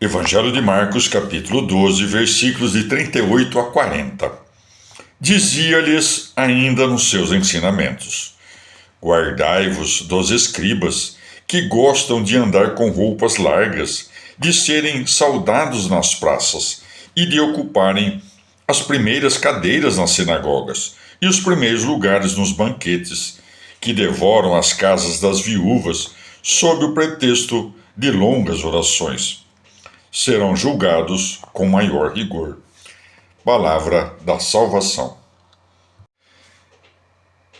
Evangelho de Marcos, capítulo 12, versículos de 38 a 40. Dizia-lhes ainda nos seus ensinamentos: guardai-vos dos escribas, que gostam de andar com roupas largas, de serem saudados nas praças e de ocuparem as primeiras cadeiras nas sinagogas e os primeiros lugares nos banquetes, que devoram as casas das viúvas sob o pretexto de longas orações. Serão julgados com maior rigor. Palavra da salvação.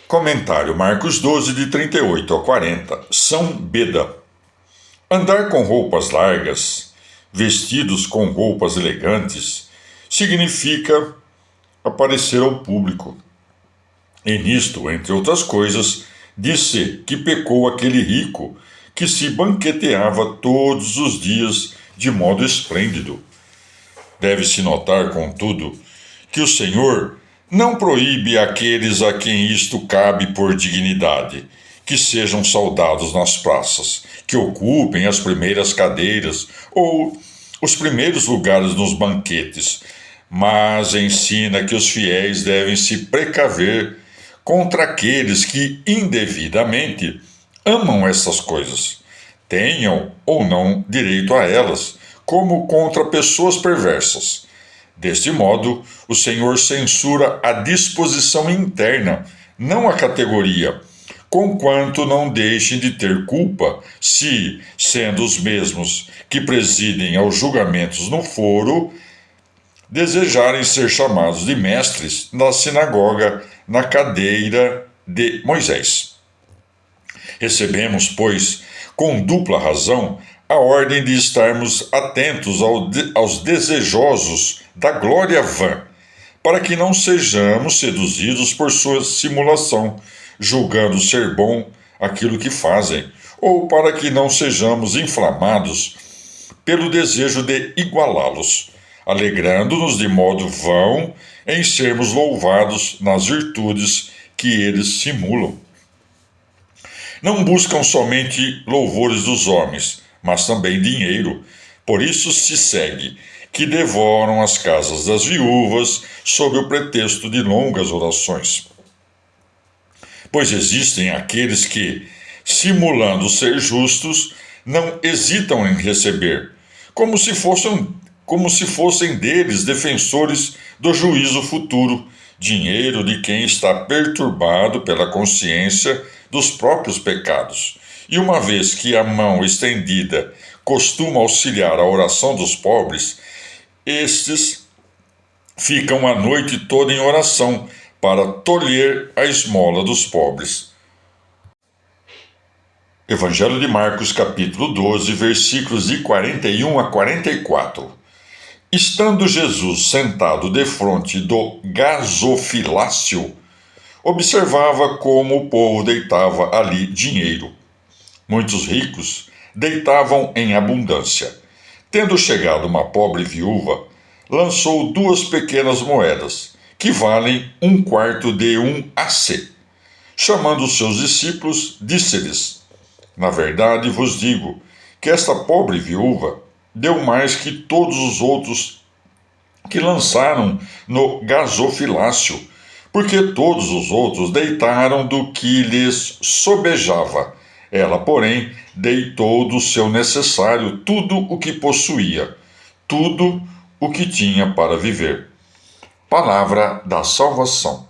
Comentário Marcos 12, de 38 a 40. São Beda. Andar com roupas largas, vestidos com roupas elegantes, significa aparecer ao público. E nisto, entre outras coisas, disse que pecou aquele rico que se banqueteava todos os dias de modo esplêndido. Deve-se notar, contudo, que o Senhor não proíbe àqueles a quem isto cabe por dignidade, que sejam saudados nas praças, que ocupem as primeiras cadeiras ou os primeiros lugares nos banquetes, mas ensina que os fiéis devem se precaver contra aqueles que indevidamente amam essas coisas, tenham ou não direito a elas, como contra pessoas perversas. Deste modo, o Senhor censura a disposição interna, não a categoria, conquanto não deixem de ter culpa se, sendo os mesmos que presidem aos julgamentos no foro, desejarem ser chamados de mestres na sinagoga, na cadeira de Moisés. Recebemos, pois, com dupla razão, a ordem de estarmos atentos aos desejosos da glória vã, para que não sejamos seduzidos por sua simulação, julgando ser bom aquilo que fazem, ou para que não sejamos inflamados pelo desejo de igualá-los, alegrando-nos de modo vão em sermos louvados nas virtudes que eles simulam. Não buscam somente louvores dos homens, mas também dinheiro. Por isso se segue que devoram as casas das viúvas sob o pretexto de longas orações. Pois existem aqueles que, simulando ser justos, não hesitam em receber, como se fossem deles defensores do juízo futuro, dinheiro de quem está perturbado pela consciência dos próprios pecados. E uma vez que a mão estendida costuma auxiliar a oração dos pobres, estes ficam a noite toda em oração para tolher a esmola dos pobres. Evangelho de Marcos, capítulo 12, versículos de 41 a 44. Estando Jesus sentado defronte do gasofilácio, observava como o povo deitava ali dinheiro. Muitos ricos deitavam em abundância. Tendo chegado uma pobre viúva, lançou 2 pequenas moedas, que valem 1/4 de um AC. Chamando os seus discípulos, disse-lhes: na verdade vos digo que esta pobre viúva deu mais que todos os outros que lançaram no gasofilácio, porque todos os outros deitaram do que lhes sobejava. Ela, porém, deitou do seu necessário tudo o que possuía, tudo o que tinha para viver. Palavra da salvação.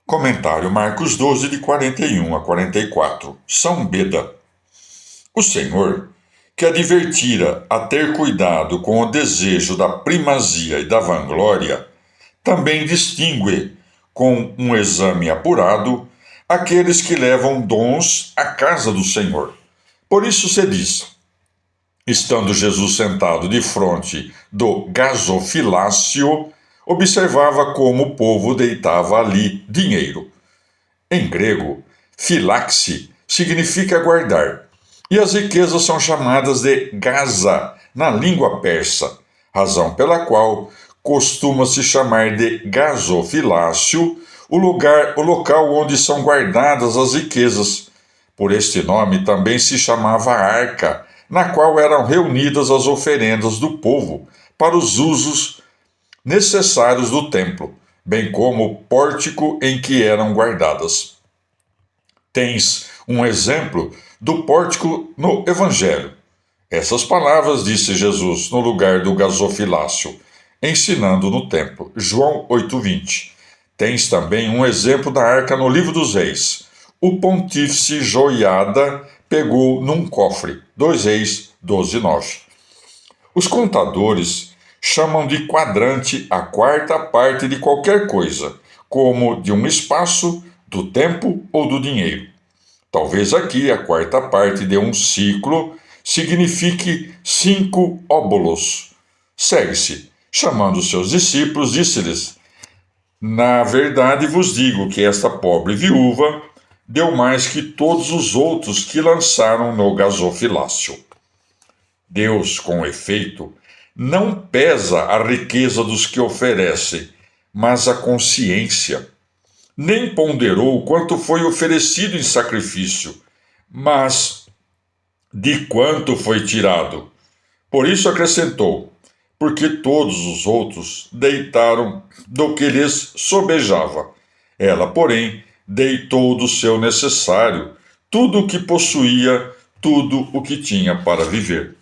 Comentário Marcos 12, de 41 a 44. São Beda. O Senhor, que advertira a ter cuidado com o desejo da primazia e da vanglória, também distingue, com um exame apurado, aqueles que levam dons à casa do Senhor. Por isso se diz: estando Jesus sentado defronte do gasofilácio, observava como o povo deitava ali dinheiro. Em grego, filaxe significa guardar, e as riquezas são chamadas de gaza na língua persa, razão pela qual costuma-se chamar de gasofilácio o local onde são guardadas as riquezas. Por este nome também se chamava arca na qual eram reunidas as oferendas do povo para os usos necessários do templo, bem como o pórtico em que eram guardadas. Tens um exemplo do pórtico no Evangelho. Essas palavras disse Jesus no lugar do gasofilácio, ensinando no templo. João 8,20. Tens também um exemplo da arca no livro dos Reis. O pontífice Joiada pegou num cofre. 2 Reis 12,9. Os contadores chamam de quadrante a quarta parte de qualquer coisa, como de um espaço, do tempo ou do dinheiro. Talvez aqui a quarta parte de um ciclo signifique 5 óbolos. Segue-se. Chamando seus discípulos, disse-lhes: Na verdade vos digo que esta pobre viúva deu mais que todos os outros que lançaram no gasofilácio. Deus, com efeito, não pesa a riqueza dos que oferecem, mas a consciência. Nem ponderou quanto foi oferecido em sacrifício, mas de quanto foi tirado. Por isso acrescentou: porque todos os outros deitaram do que lhes sobejava. Ela, porém, deitou do seu necessário, tudo o que possuía, tudo o que tinha para viver.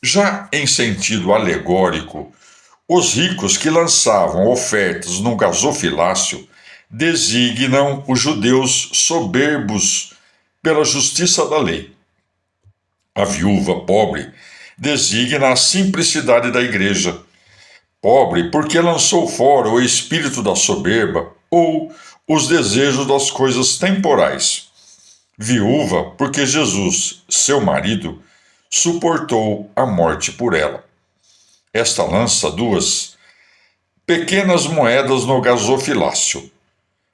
Já em sentido alegórico, os ricos que lançavam ofertas no gasofilácio designam os judeus soberbos pela justiça da lei. A viúva pobre designa a simplicidade da igreja. Pobre porque lançou fora o espírito da soberba ou os desejos das coisas temporais. Viúva porque Jesus, seu marido, suportou a morte por ela. Esta lança 2 pequenas moedas no gasofilácio,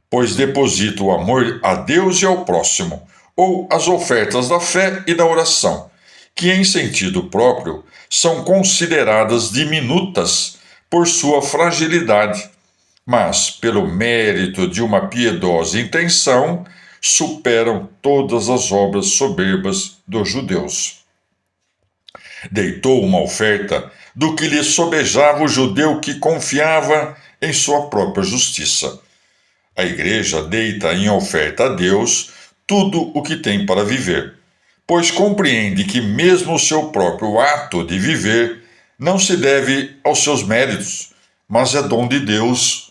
pois deposita o amor a Deus e ao próximo, ou as ofertas da fé e da oração, que em sentido próprio são consideradas diminutas por sua fragilidade, mas, pelo mérito de uma piedosa intenção, superam todas as obras soberbas dos judeus. Deitou uma oferta do que lhe sobejava o judeu que confiava em sua própria justiça. A igreja deita em oferta a Deus tudo o que tem para viver, pois compreende que mesmo o seu próprio ato de viver não se deve aos seus méritos, mas é dom de Deus